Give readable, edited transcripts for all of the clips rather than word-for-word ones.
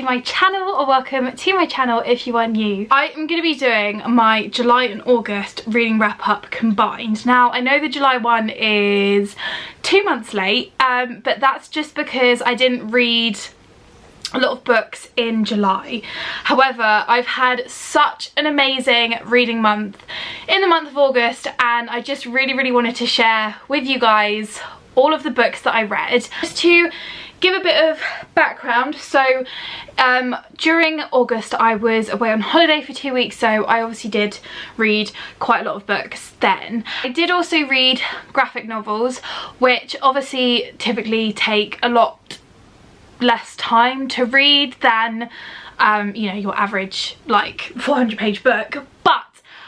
my channel, or welcome to my channel if you are new. I am going to be doing my July and August reading wrap up combined. Now I know the July one is 2 months late, but that's just because I didn't read a lot of books in July. However, I've had such an amazing reading month in the month of August, and I just really wanted to share with you guys all of the books that I read. Just to give a bit of background, so during August I was away on holiday for 2 weeks, so I obviously did read quite a lot of books then. I did also read graphic novels, which obviously typically take a lot less time to read than you know, your average like 400-page book, but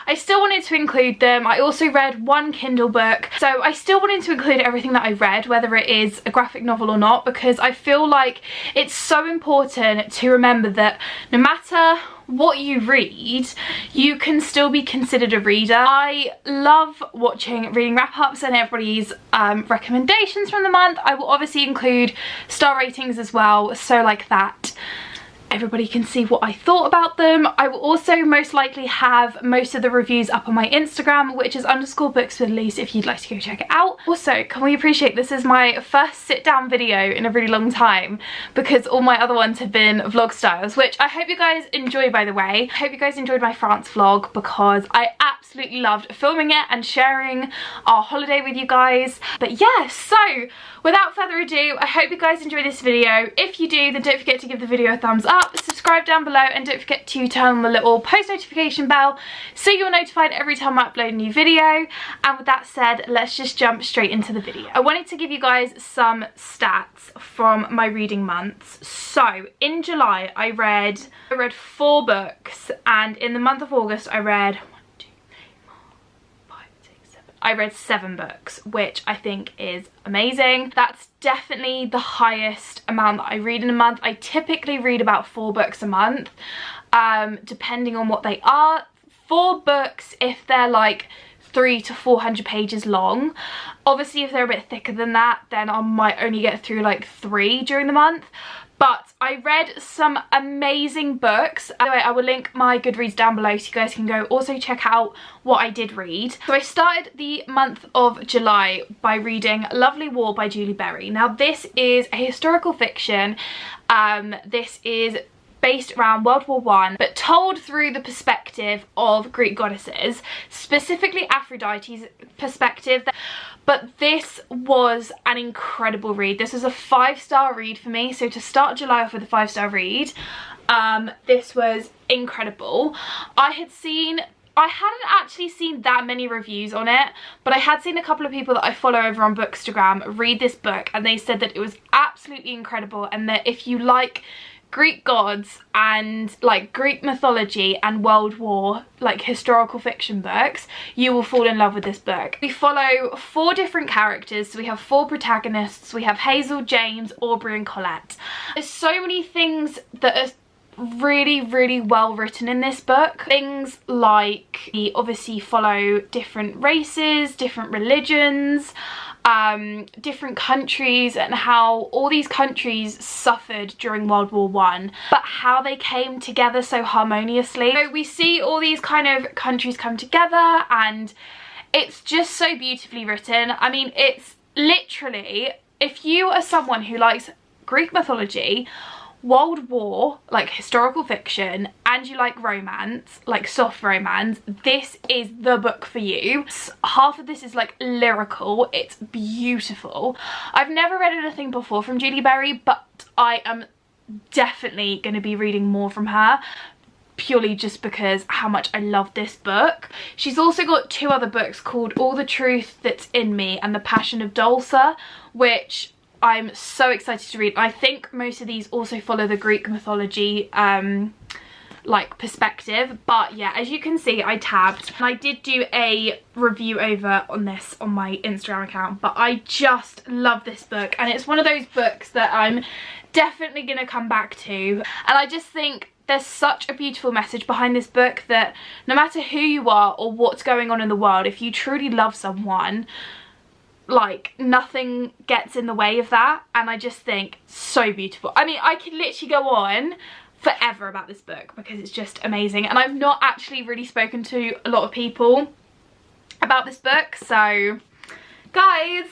I still wanted to include them. I also read one Kindle book, so I still wanted to include everything that I read, whether it is a graphic novel or not, because I feel like it's so important to remember that no matter what you read, you can still be considered a reader. I love watching reading wrap-ups and everybody's recommendations from the month. I will obviously include star ratings as well, so like that everybody can see what I thought about them. I will also most likely have most of the reviews up on my Instagram, which is _books with Luce, if you'd like to go check it out. Also, can we appreciate this is my first sit down video in a really long time, because all my other ones have been vlog styles, which I hope you guys enjoy, by the way. I hope you guys enjoyed my France vlog, because I absolutely loved filming it and sharing our holiday with you guys. But yeah, so without further ado, I hope you guys enjoy this video. If you do, then don't forget to give the video a thumbs up, subscribe down below, and don't forget to turn on the little post notification bell so you're notified every time I upload a new video. And with that said, let's just jump straight into the video. I wanted to give you guys some stats from my reading months. So in July I read 4 books, and in the month of August I read 7 books, which I think is amazing. That's definitely the highest amount that I read in a month. I typically read about 4 books a month, depending on what they are. 4 books if they're like 300 to 400 pages long. Obviously if they're a bit thicker than that, then I might only get through like 3 during the month. But I read some amazing books. Anyway, I will link my Goodreads down below so you guys can go also check out what I did read. So I started the month of July by reading Lovely War by Julie Berry. Now this is a historical fiction. This is based around World War I, but told through the perspective of Greek goddesses, specifically Aphrodite's perspective. But this was an incredible read. This was a 5-star read for me, so to start July off with a 5-star read, this was incredible. I hadn't actually seen that many reviews on it, but I had seen a couple of people that I follow over on Bookstagram read this book, and they said that it was absolutely incredible, and that if you like Greek gods and like Greek mythology and World War, like historical fiction books, you will fall in love with this book. We follow 4 different characters, so we have 4 protagonists. We have Hazel, James, Aubrey and Colette. There's so many things that are really well written in this book. Things like we obviously follow different races, different religions, different countries, and how all these countries suffered during World War I, but how they came together so harmoniously. So we see all these kind of countries come together, and it's just so beautifully written. I mean, it's literally, if you are someone who likes Greek mythology, World War, like historical fiction, and you like romance, like soft romance, this is the book for you. Half of this is like lyrical. It's beautiful. I've never read anything before from Julie Berry, but I am definitely going to be reading more from her, purely just because how much I love this book. She's also got 2 other books called All the Truth That's in Me and The Passion of Dulce, which I'm so excited to read. I think most of these also follow the Greek mythology like perspective, but yeah, as you can see, I tabbed, and I did do a review over on this on my Instagram account, but I just love this book, and it's one of those books that I'm definitely gonna come back to. And I just think there's such a beautiful message behind this book, that no matter who you are or what's going on in the world, if you truly love someone, like nothing gets in the way of that. And I just think so beautiful. I mean, I could literally go on forever about this book because it's just amazing. And I've not actually really spoken to a lot of people about this book, so guys,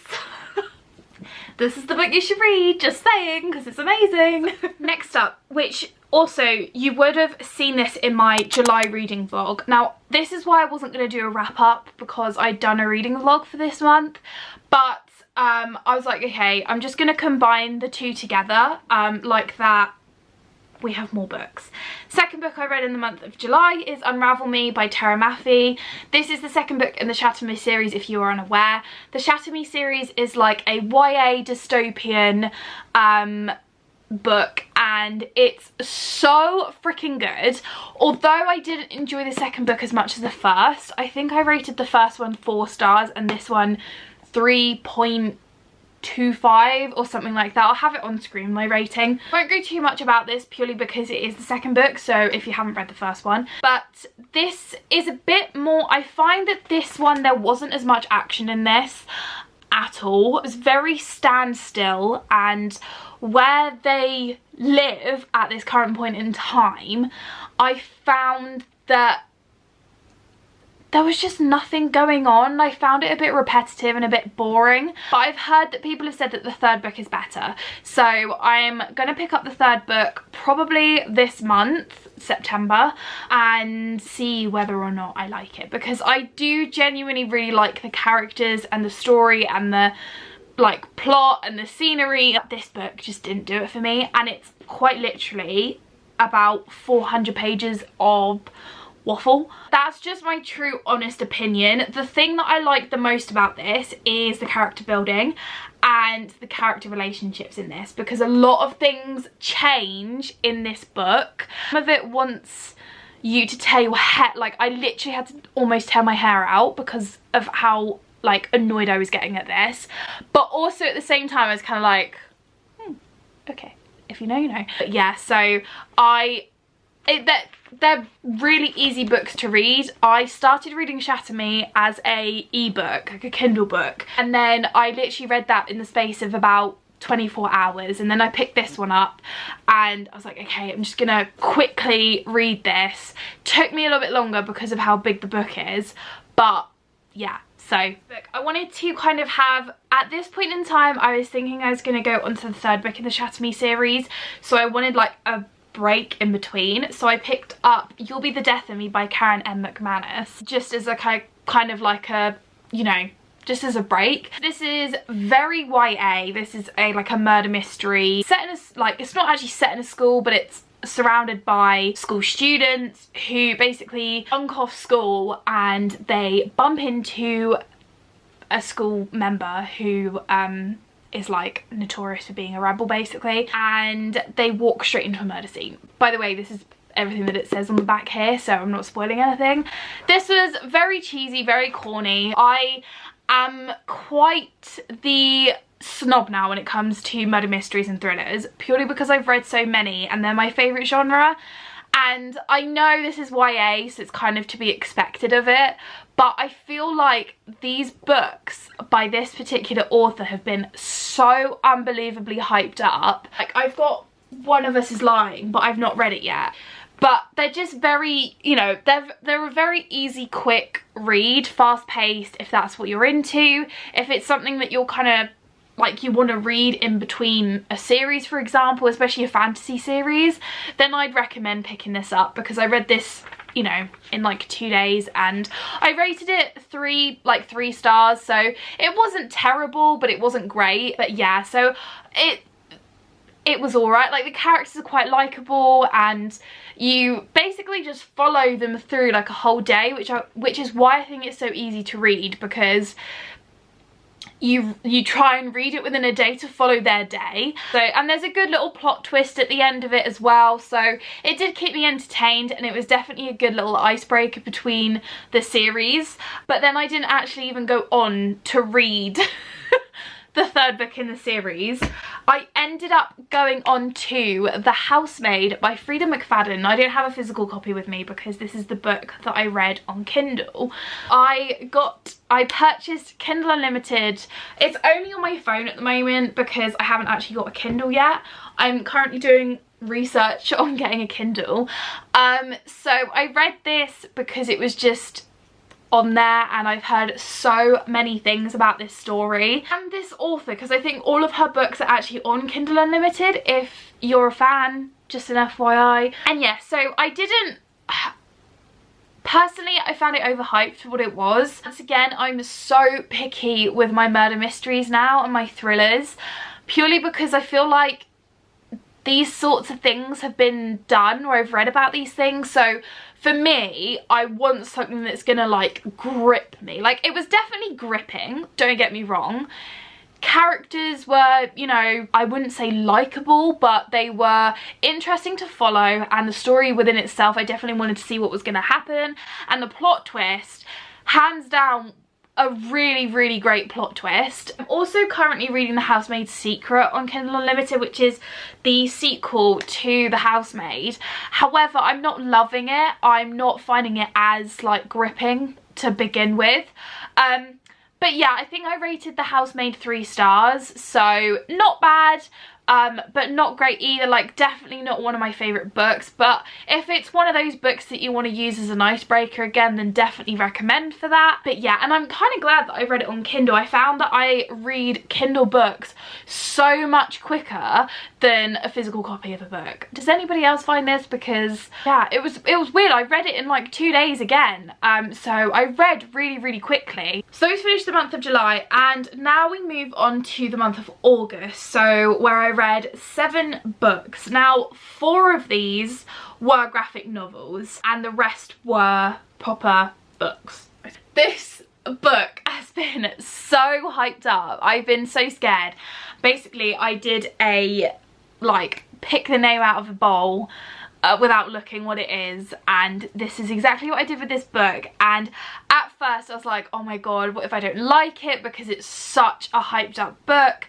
this is the book you should read, just saying, because it's amazing. Next up, which also you would have seen this in my July reading vlog. Now this is why I wasn't going to do a wrap up, because I'd done a reading vlog for this month, but I was like, okay, I'm just going to combine the two together, like that we have more books. Second book I read in the month of July is Unravel Me by Tara Maffey. This is the second book in the Shatter Me series, if you are unaware. The Shatter Me series is like a YA dystopian book, and it's so freaking good. Although I didn't enjoy the second book as much as the first, I think I rated the first one 4 stars and this one 3.25 or something like that. I'll have it on screen, my rating. I won't go too much about this purely because it is the second book, so if you haven't read the first one. But this is a bit more, I find that this one, there wasn't as much action in this at all. It was very standstill, and where they live at this current point in time, I found that there was just nothing going on. I found it a bit repetitive and a bit boring, but I've heard that people have said that the third book is better. So I'm gonna pick up the third book probably this month, September, and see whether or not I like it, because I do genuinely really like the characters and the story and the like plot and the scenery. This book just didn't do it for me, and it's quite literally about 400 pages of waffle. That's just my true honest opinion. The thing that I like the most about this is the character building and the character relationships in this, because a lot of things change in this book. Some of it wants you to tear your hair, like I literally had to almost tear my hair out because of how like annoyed I was getting at this, but also at the same time I was kind of like, okay, if you know you know. But yeah, so they're really easy books to read. I started reading Shatter Me as a ebook, like a Kindle book, and then I literally read that in the space of about 24 hours, and then I picked this one up and I was like, okay, I'm just gonna quickly read this. Took me a little bit longer because of how big the book is, but yeah. So I wanted to kind of have, at this point in time I was thinking I was going to go onto the third book in the Shatter Me series, so I wanted like a break in between. So I picked up You'll Be the Death of Me by Karen M. McManus, just as a kind of like a, you know, just as a break. This is very YA. This is like a murder mystery set in a, like, it's not actually set in a school, but it's surrounded by school students who basically bunk off school and they bump into a school member who is like notorious for being a rebel basically, and they walk straight into a murder scene. By the way, this is everything that it says on the back here, so I'm not spoiling anything. This was very cheesy, very corny. I am quite the snob now when it comes to murder mysteries and thrillers, purely because I've read so many and they're my favourite genre, and I know this is YA, so it's kind of to be expected of it, but I feel like these books by this particular author have been so unbelievably hyped up. Like, I've got One of Us Is Lying, but I've not read it yet. But they're just very, you know, they're a very easy, quick read, fast-paced if that's what you're into. If it's something that you're kind of like you want to read in between a series, for example, especially a fantasy series, then I'd recommend picking this up, because I read this, you know, in like 2 days and I rated it 3 stars, so it wasn't terrible but it wasn't great. But yeah, so it was alright. Like, the characters are quite likeable and you basically just follow them through like a whole day, which is why I think it's so easy to read, because you try and read it within a day to follow their day. So, and there's a good little plot twist at the end of it as well, so it did keep me entertained, and it was definitely a good little icebreaker between the series. But then I didn't actually even go on to read the third book in the series. I ended up going on to The Housemaid by Freida McFadden. I don't have a physical copy with me because this is the book that I read on Kindle. I purchased Kindle Unlimited. It's only on my phone at the moment because I haven't actually got a Kindle yet. I'm currently doing research on getting a Kindle. So I read this because it was just on there, and I've heard so many things about this story and this author, because I think all of her books are actually on Kindle Unlimited if you're a fan, just an FYI. And yeah, so I didn't personally, I found it overhyped for what it was. Once again, I'm so picky with my murder mysteries now and my thrillers, purely because I feel like these sorts of things have been done, or I've read about these things. So for me, I want something that's gonna like grip me. Like, it was definitely gripping, don't get me wrong. Characters were, you know, I wouldn't say likable, but they were interesting to follow, and the story within itself, I definitely wanted to see what was gonna happen. And the plot twist, hands down, a really, really great plot twist. I'm also currently reading The Housemaid's Secret on Kindle Unlimited, which is the sequel to The Housemaid. However, I'm not loving it. I'm not finding it as like gripping to begin with. But yeah, I think I rated The Housemaid 3 stars, so not bad. But not great either. Like, definitely not one of my favourite books, but if it's one of those books that you want to use as an icebreaker again, then definitely recommend for that. But yeah, and I'm kind of glad that I read it on Kindle. I found that I read Kindle books so much quicker than a physical copy of a book. Does anybody else find this? Because yeah, it was weird. I read it in like 2 days again. So I read really, really quickly. So we finished the month of July, and now we move on to the month of August, so where I read 7 books. Now 4 of these were graphic novels and the rest were proper books. This book has been so hyped up. I've been so scared. Basically, I did a like pick the name out of a bowl without looking what it is, and this is exactly what I did with this book. And at first I was like, oh my god, what if I don't like it, because it's such a hyped up book.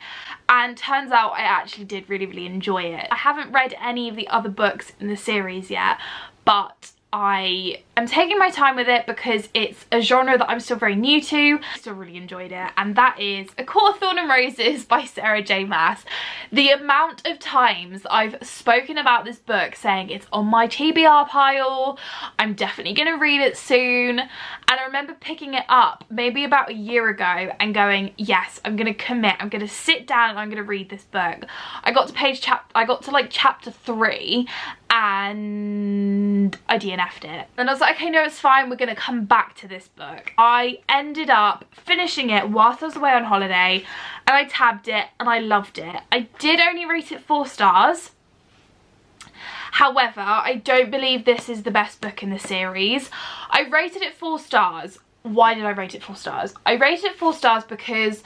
And turns out I actually did really, really enjoy it. I haven't read any of the other books in the series yet, but I am taking my time with it because it's a genre that I'm still very new to. I still really enjoyed it, and that is A Court of Thorn and Roses by Sarah J Maas. The amount of times I've spoken about this book saying it's on my TBR pile, I'm definitely gonna read it soon, and I remember picking it up maybe about a year ago and going, yes, I'm gonna commit, I'm gonna sit down and I'm gonna read this book. I got to like chapter 3 and I DNF'd it. And I was like, okay, no, it's fine, we're gonna come back to this book. I ended up finishing it whilst I was away on holiday, and I tabbed it and I loved it. I did only rate it 4 stars. However, I don't believe this is the best book in the series. I rated it 4 stars. Why did I rate it 4 stars? I rated it 4 stars because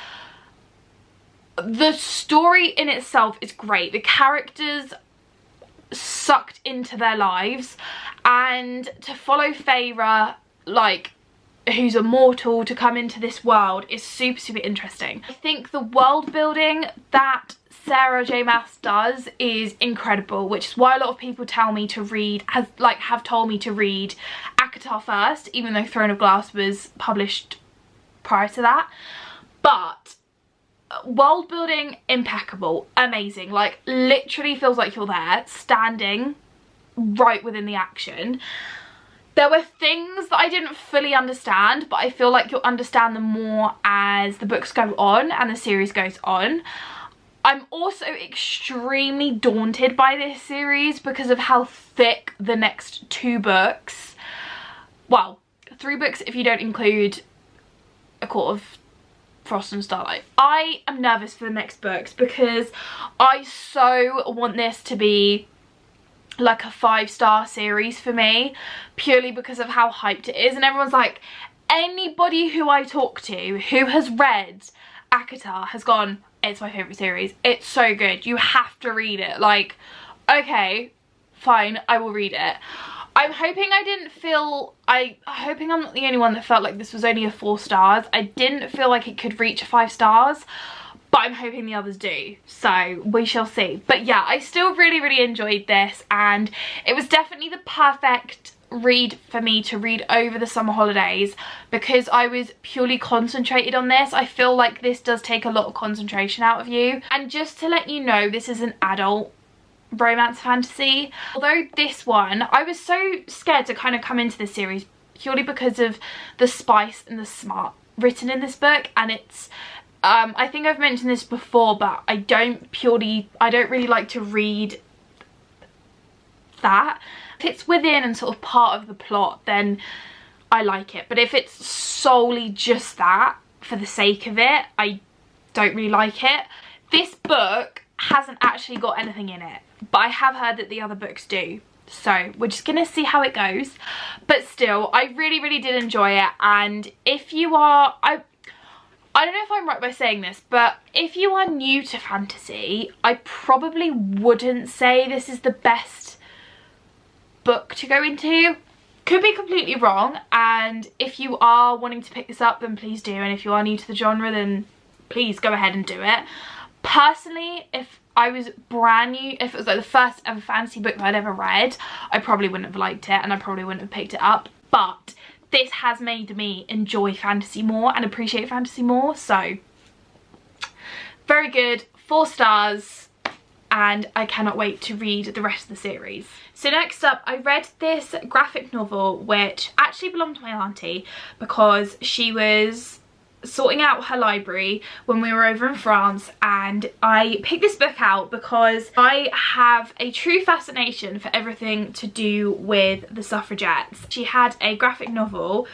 the story in itself is great. The characters sucked into their lives, and to follow Feyre, like, who's a mortal, to come into this world is super, super interesting. I think the world building that Sarah J Maas does is incredible, which is why a lot of people tell me to read, have told me to read ACOTAR first, even though Throne of Glass was published prior to that. But world building, impeccable, amazing, like literally feels like you're there standing right within the action. There were things that I didn't fully understand, but I feel like you'll understand them more as the books go on and the series goes on. I'm also extremely daunted by this series because of how thick the next 2 books, well, 3 books if you don't include A Court of Frost and Starlight. I am nervous for the next books because I so want this to be like a 5-star series for me, purely because of how hyped it is. And everyone's like, anybody who I talk to who has read ACOTAR has gone, it's my favourite series, it's so good, you have to read it. Like, okay, fine, I will read it. I'm hoping I'm not the only one that felt like this was only a 4 stars. I didn't feel like it could reach 5 stars, but I'm hoping the others do, so we shall see. But yeah, I still really, really enjoyed this, and it was definitely the perfect read for me to read over the summer holidays because I was purely concentrated on this. I feel like this does take a lot of concentration out of you. And just to let you know, this is an adult romance fantasy. Although this one, I was so scared to kind of come into this series purely because of the spice and the smart written in this book, and it's I think I've mentioned this before, but I don't really like to read that. If it's within and sort of part of the plot, then I like it, but if it's solely just that for the sake of it, I don't really like it. This book hasn't actually got anything in it, but I have heard that the other books do, so we're just gonna see how it goes. But still, I really did enjoy it, and if you are, I don't know if I'm right by saying this, but if you are new to fantasy, I probably wouldn't say this is the best book to go into. Could be completely wrong, and if you are wanting to pick this up, then please do, and if you are new to the genre, then please go ahead and do it. Personally, if I was brand new, if it was like the first ever fantasy book that I'd ever read, I probably wouldn't have liked it, and I probably wouldn't have picked it up, but this has made me enjoy fantasy more and appreciate fantasy more, so very good, 4 stars, and I cannot wait to read the rest of the series. So next up, I read this graphic novel which actually belonged to my auntie because she was sorting out her library when we were over in France, and I picked this book out because I have a true fascination for everything to do with the suffragettes. She had a graphic novel,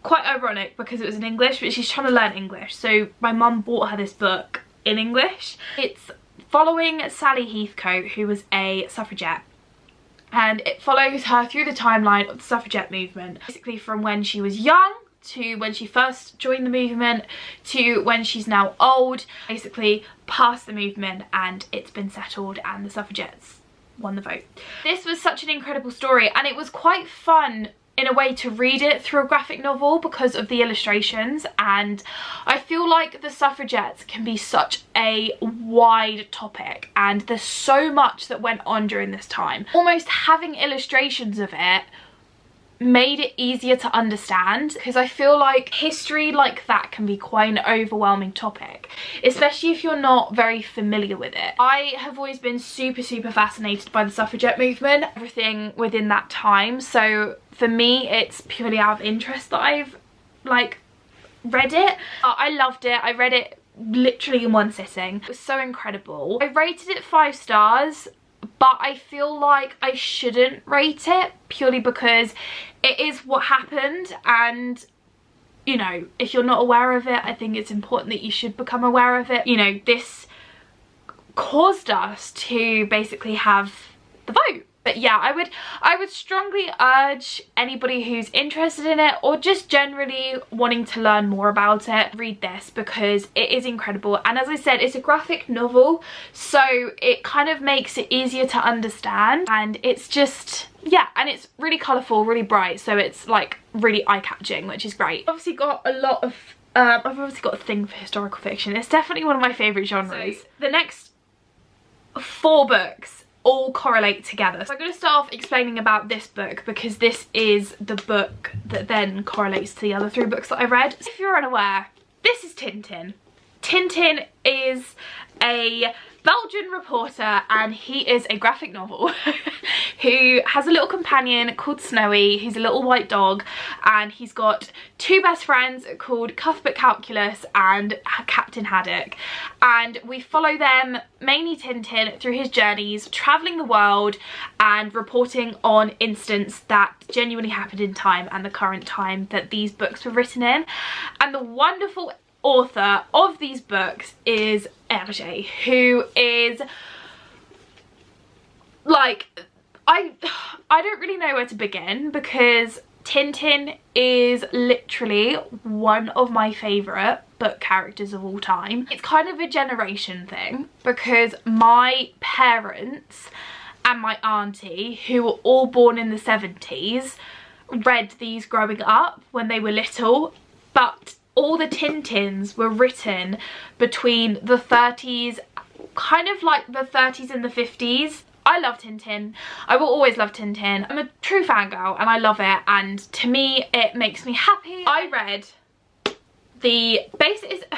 quite ironic because it was in English, but she's trying to learn English, so my mum bought her this book in English. It's following Sally Heathcote, who was a suffragette, and it follows her through the timeline of the suffragette movement, basically from when she was young to when she first joined the movement to when she's now old, basically past the movement, and it's been settled and the suffragettes won the vote. This was such an incredible story, and it was quite fun in a way to read it through a graphic novel because of the illustrations, and I feel like the suffragettes can be such a wide topic and there's so much that went on during this time. Almost having illustrations of it made it easier to understand, because I feel like history like that can be quite an overwhelming topic, especially if you're not very familiar with it. I have always been super fascinated by the suffragette movement, everything within that time, so for me it's purely out of interest that I've like read it. I loved it. I read it literally in one sitting. It was so incredible. I rated it 5 stars, but I feel like I shouldn't rate it purely because it is what happened, and you know, if you're not aware of it, I think it's important that you should become aware of it. You know, this caused us to basically have the vote. But yeah, I would strongly urge anybody who's interested in it or just generally wanting to learn more about it, read this because it is incredible. And as I said, it's a graphic novel, so it kind of makes it easier to understand, and it's just, yeah, and it's really colourful, really bright, so it's like really eye-catching, which is great. I've obviously got a lot of I've obviously got a thing for historical fiction. It's definitely one of my favourite genres. So the next 4 books all correlate together. So I'm going to start off explaining about this book because this is the book that then correlates to the other 3 books that I read. So if you're unaware, this is Tintin. Tintin is a Belgian reporter, and he is a graphic novel who has a little companion called Snowy, who's a little white dog, and he's got 2 best friends called Cuthbert Calculus and Captain Haddock, and we follow them, mainly Tintin, through his journeys travelling the world and reporting on incidents that genuinely happened in time and the current time that these books were written in. And the wonderful author of these books is Hergé, who is like, I don't really know where to begin because Tintin is literally one of my favourite book characters of all time. It's kind of a generation thing because my parents and my auntie, who were all born in the 70s, read these growing up when they were little, but all the Tintins were written between the 30s, kind of like the 30s and the 50s. I love Tintin. I will always love Tintin. I'm a true fangirl and I love it, and to me it makes me happy. I read the basic,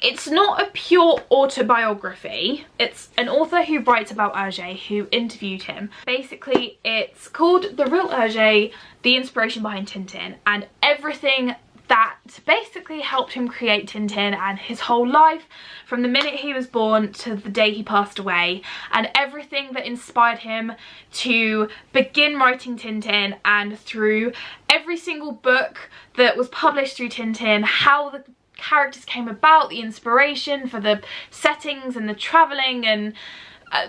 It's not a pure autobiography. It's an author who writes about Hergé, who interviewed him. Basically, it's called The Real Hergé, the inspiration behind Tintin, and everything that basically helped him create Tintin and his whole life from the minute he was born to the day he passed away, and everything that inspired him to begin writing Tintin, and through every single book that was published through Tintin, how the characters came about, the inspiration for the settings and the travelling and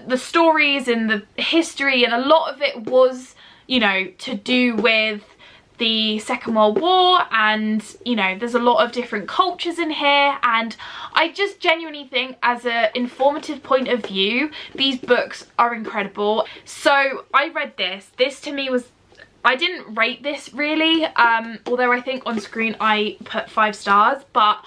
the stories and the history, and a lot of it was, you know, to do with the Second World War, and you know, there's a lot of different cultures in here, and I just genuinely think as an informative point of view, these books are incredible. So I read this to me was, I didn't rate this really, although I think on screen I put 5 stars, but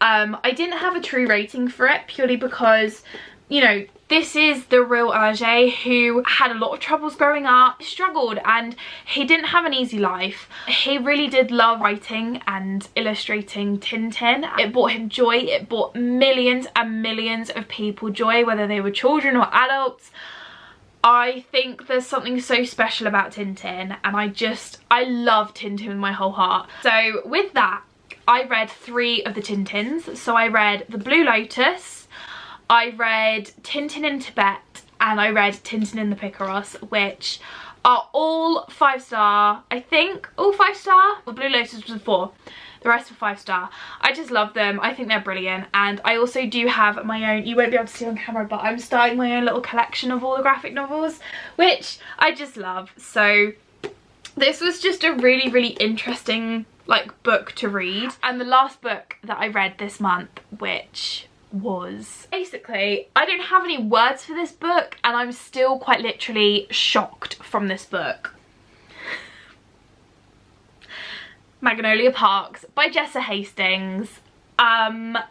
I didn't have a true rating for it purely because, you know, this is the real Hergé who had a lot of troubles growing up, struggled, and he didn't have an easy life. He really did love writing and illustrating Tintin. It brought him joy. It brought millions and millions of people joy, whether they were children or adults. I think there's something so special about Tintin, and I love Tintin with my whole heart. So with that, I read 3 of the Tintins. So I read The Blue Lotus, I read Tintin in Tibet, and I read Tintin in the Picaros, which are all 5 star. I think all 5 star. The Blue Lotus was a 4. The rest were 5 star. I just love them. I think they're brilliant. And I also do have my own, you won't be able to see on camera, but I'm starting my own little collection of all the graphic novels, which I just love. So this was just a really, really interesting like book to read. And the last book that I read this month, which was basically, I don't have any words for this book, and I'm still quite literally shocked from this book. Magnolia Parks by Jessa Hastings. I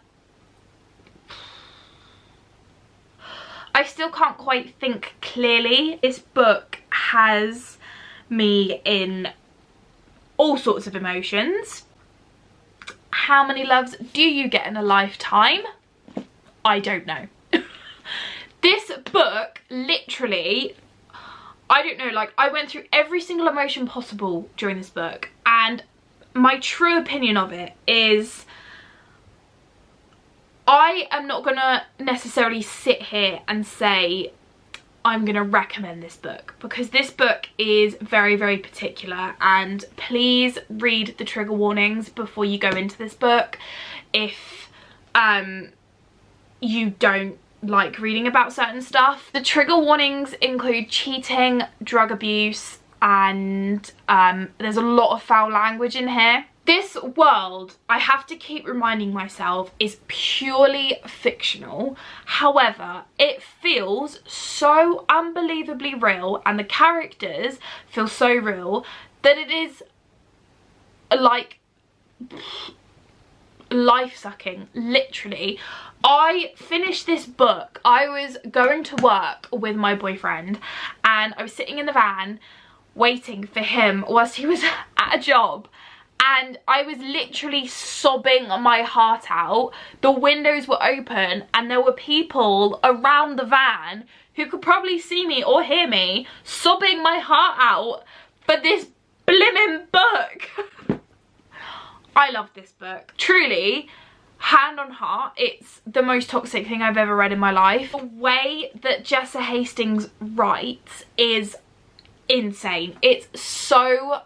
still can't quite think clearly. This book has me in all sorts of emotions. How many loves do you get in a lifetime? I don't know. This book, literally, I don't know, like, I went through every single emotion possible during this book, and my true opinion of it is, I am not gonna necessarily sit here and say I'm gonna recommend this book, because this book is very, very particular, and please read the trigger warnings before you go into this book if you don't like reading about certain stuff. The trigger warnings include cheating, drug abuse, and there's a lot of foul language in here. This world, I have to keep reminding myself, is purely fictional. However, it feels so unbelievably real, and the characters feel so real that it is like life-sucking, literally. I finished this book. I was going to work with my boyfriend, and I was sitting in the van waiting for him whilst he was at a job, and I was literally sobbing my heart out. The windows were open, and there were people around the van who could probably see me or hear me sobbing my heart out for this blimmin' book. I love this book. Truly, hand on heart, it's the most toxic thing I've ever read in my life. The way that Jessa Hastings writes is insane. It's so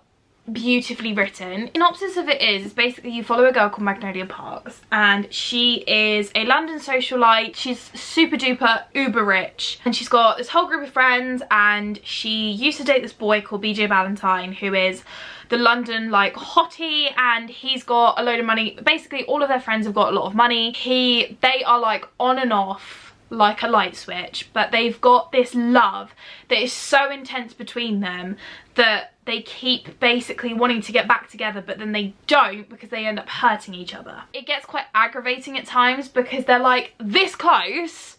beautifully written. Synopsis of it is basically you follow a girl called Magnolia Parks, and she is a London socialite. She's super duper uber rich, and she's got this whole group of friends, and she used to date this boy called BJ Valentine, who is the London like hottie, and he's got a load of money. Basically all of their friends have got a lot of money. They are like on and off like a light switch, but they've got this love that is so intense between them that they keep basically wanting to get back together, but then they don't, because they end up hurting each other. It gets quite aggravating at times because they're like this close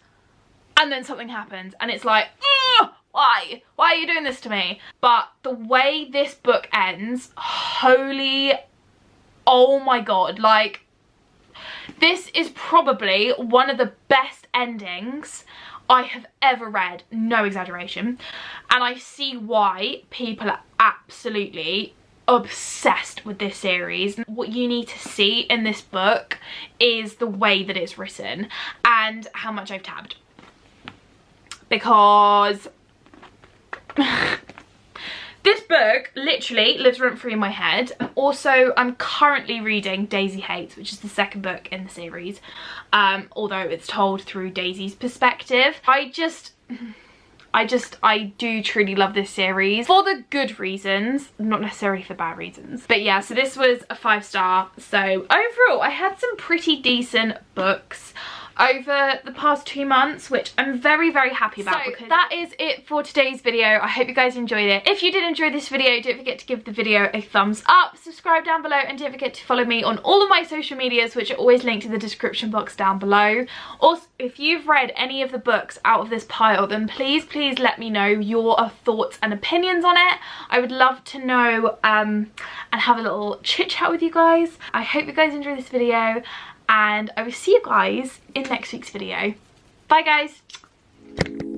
and then something happens and it's like, why are you doing this to me? But the way this book ends, holy, oh my god, like This is probably one of the best endings I have ever read, no exaggeration, and I see why people are absolutely obsessed with this series. What you need to see in this book is the way that it's written and how much I've tabbed, because this book literally lives rent free in my head. Also, I'm currently reading Daisy Hates, which is the second book in the series, although it's told through Daisy's perspective. I do truly love this series for the good reasons, not necessarily for bad reasons. But yeah, so this was a 5-star. So overall, I had some pretty decent books over the past 2 months, which I'm very, very happy about. So because that is it for today's video. I hope you guys enjoyed it. If you did enjoy this video, don't forget to give the video a thumbs up, subscribe down below, and don't forget to follow me on all of my social medias, which are always linked in the description box down below. Also, if you've read any of the books out of this pile, then please let me know your thoughts and opinions on it. I would love to know and have a little chit chat with you guys. I hope you guys enjoy this video, and I will see you guys in next week's video. Bye guys.